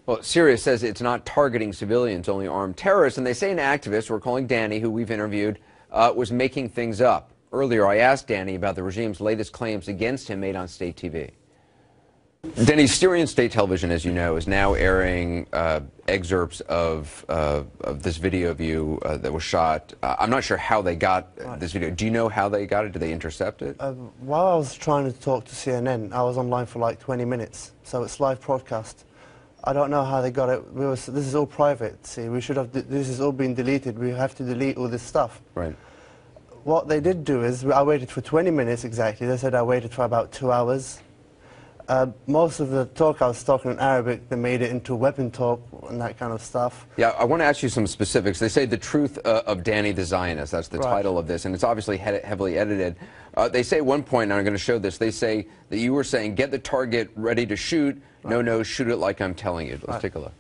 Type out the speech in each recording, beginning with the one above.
Well, Syria says it's not targeting civilians, only armed terrorists, and they say an activist, we're calling Danny, who we've interviewed, was making things up. Earlier, I asked Danny about the regime's latest claims against him made on state TV. Danny, Syrian state television, as you know, is now airing excerpts of this video of you that was shot. I'm not sure how they got this video. Do you know how they got it? Did they intercept it? While I was trying to talk to CNN, I was online for like 20 minutes, so it's live broadcast. I don't know how they got it. This is all private. See, we should have. This has all been deleted. We have to delete all this stuff. Right. What they did do is, I waited for 20 minutes exactly. They said I waited for about 2 hours. Most of the talk I was talking in Arabic, they made it into weapon talk and that kind of stuff. Yeah, I want to ask you some specifics. They say The Truth of Danny the Zionist. That's the title of this, and it's obviously heavily edited. They say at one point, and I'm going to show this, they say that you were saying, get the target ready to shoot. No, no, shoot it like I'm telling you. Let's take a look.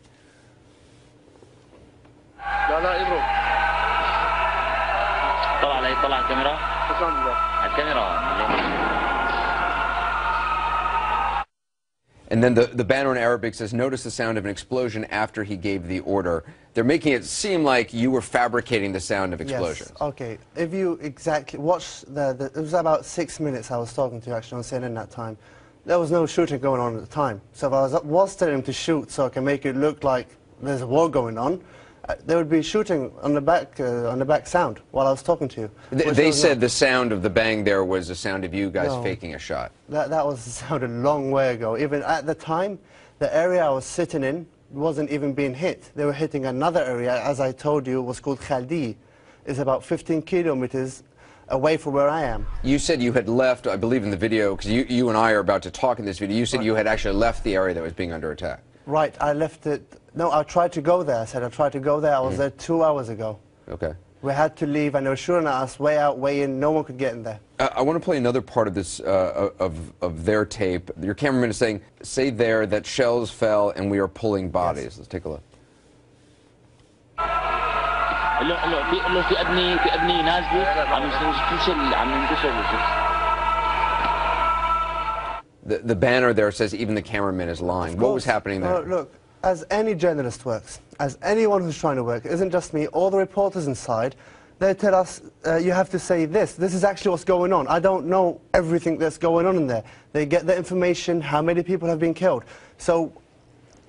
And then the banner in Arabic says, notice the sound of an explosion after he gave the order. They're making it seem like you were fabricating the sound of explosions. Yes, okay. If you exactly watch it was about 6 minutes I was talking to you actually on CNN that time. There was no shooting going on at the time. So if I was telling him to shoot so I can make it look like there's a war going on, they would be shooting on the back sound while I was talking to you. They said the sound of the bang there was the sound of you guys faking a shot. That was the sound a long way ago. Even at the time, the area I was sitting in wasn't even being hit. They were hitting another area, as I told you, it was called Khaldi. It's about 15 kilometers away from where I am. You said you had left, I believe in the video, because you and I are about to talk in this video, you said you had actually left the area that was being under attack. Right, I left it. No, I tried to go there. I said I tried to go there. I was there 2 hours ago. Okay. We had to leave, and they were shooting at us way out, way in. No one could get in there. I want to play another part of this, of their tape. Your cameraman is saying, say there that shells fell and we are pulling bodies. Yes. Let's take a look. The banner there says even the cameraman is lying. What was happening there? Look, as any journalist works, as anyone who's trying to work, it isn't just me, all the reporters inside, they tell us, you have to say this. This is actually what's going on. I don't know everything that's going on in there. They get the information, how many people have been killed. So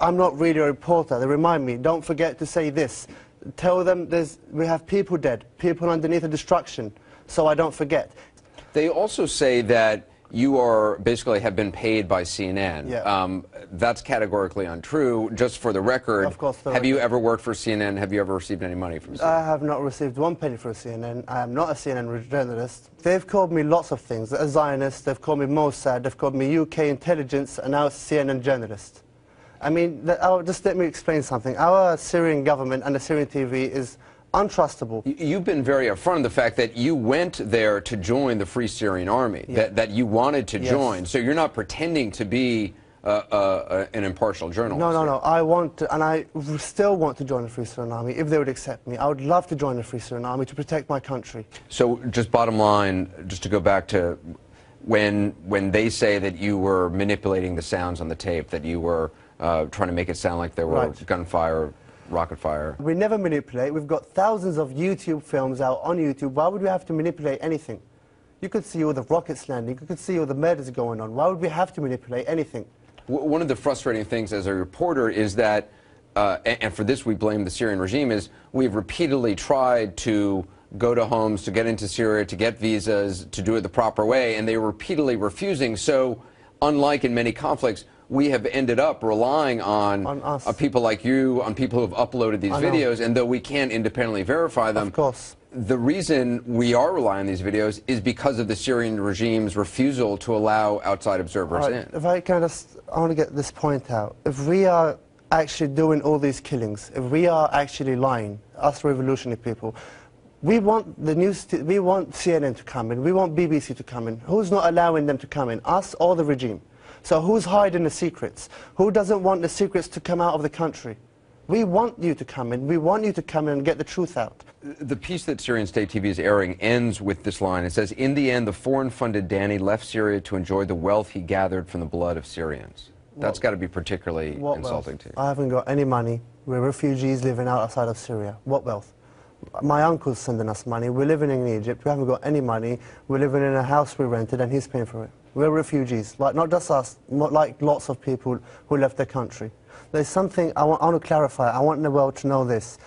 I'm not really a reporter. They remind me, don't forget to say this. Tell them we have people dead, people underneath the destruction, so I don't forget. They also say that you are basically have been paid by CNN. Yeah. That's categorically untrue. Just for the record, of course, have you ever worked for CNN? Have you ever received any money from CNN? I have not received 1 penny from CNN. I am not a CNN journalist. They've called me lots of things. A Zionist, they've called me Mossad, they've called me UK intelligence, and now it's CNN journalist. I mean, just let me explain something. Our Syrian government and the Syrian TV is untrustable. You've been very upfront of the fact that you went there to join the Free Syrian Army, that you wanted to join. So you're not pretending to be an impartial journalist. No. I want to, and I still want to join the Free Syrian Army if they would accept me. I would love to join the Free Syrian Army to protect my country. So just bottom line, just to go back to when they say that you were manipulating the sounds on the tape, that you were trying to make it sound like there were gunfire, rocket fire. We never manipulate. We've got thousands of YouTube films out on YouTube. Why would we have to manipulate anything? You could see all the rockets landing. You could see all the murders going on. Why would we have to manipulate anything? One of the frustrating things as a reporter is that, and for this we blame the Syrian regime, is we've repeatedly tried to go to homes, to get into Syria, to get visas, to do it the proper way, and they were repeatedly refusing. So, unlike in many conflicts, we have ended up relying on people like you, on people who have uploaded these videos, and though we can't independently verify them, of course, the reason we are relying on these videos is because of the Syrian regime's refusal to allow outside observers in. If I can I want to get this point out. If we are actually doing all these killings, if we are actually lying, us revolutionary people, we want the news, we want CNN to come in, we want BBC to come in. Who's not allowing them to come in, us or the regime? So who's hiding the secrets? Who doesn't want the secrets to come out of the country? We want you to come in. We want you to come in and get the truth out. The piece that Syrian State TV is airing ends with this line. It says, in the end, the foreign-funded Danny left Syria to enjoy the wealth he gathered from the blood of Syrians. That's got to be particularly insulting to you. I haven't got any money. We're refugees living outside of Syria. What wealth? My uncle's sending us money. We're living in Egypt. We haven't got any money. We're living in a house we rented and he's paying for it. We're refugees, like not just us, like lots of people who left the country. There's something I want to clarify. I want the world to know this.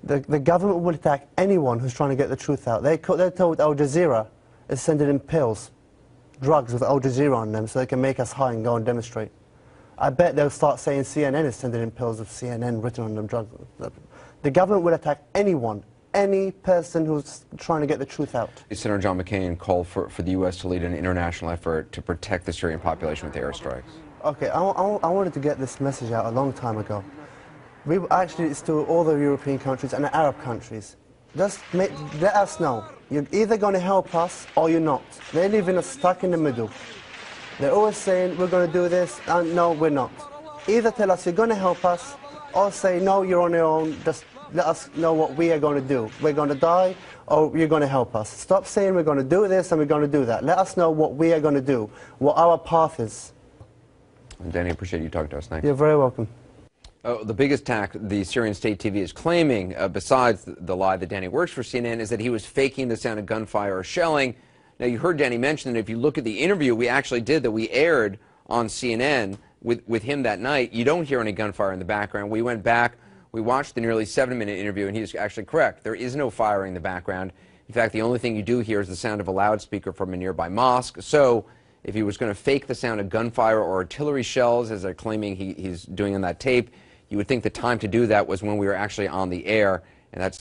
The government will attack anyone who's trying to get the truth out. They're told Al Jazeera is sending in pills, drugs with Al Jazeera on them so they can make us high and go and demonstrate. I bet they'll start saying CNN is sending in pills with CNN written on them, drugs. The government will attack anyone, any person who's trying to get the truth out. Senator John McCain called for the U.S. to lead an international effort to protect the Syrian population with airstrikes. Okay, I wanted to get this message out a long time ago. Actually, it's to all the European countries and the Arab countries. Just let us know. You're either going to help us or you're not. They're leaving us stuck in the middle. They're always saying, we're going to do this, and no, we're not. Either tell us you're going to help us, or say, no, you're on your own, just let us know what we are going to do. We're going to die, or you're going to help us. Stop saying we're going to do this and we're going to do that. Let us know what we are going to do, what our path is. Danny, appreciate you talking to us. Thanks. You're very welcome. The biggest attack the Syrian state TV is claiming, besides the lie that Danny works for CNN, is that he was faking the sound of gunfire or shelling. Now, you heard Danny mention that if you look at the interview we actually did that we aired on CNN with him that night, you don't hear any gunfire in the background. We went back, we watched the nearly 7-minute interview, and he was actually correct. There is no firing in the background. In fact, the only thing you do hear is the sound of a loudspeaker from a nearby mosque. So if he was going to fake the sound of gunfire or artillery shells, as they're claiming he's doing on that tape, you would think the time to do that was when we were actually on the air, and that's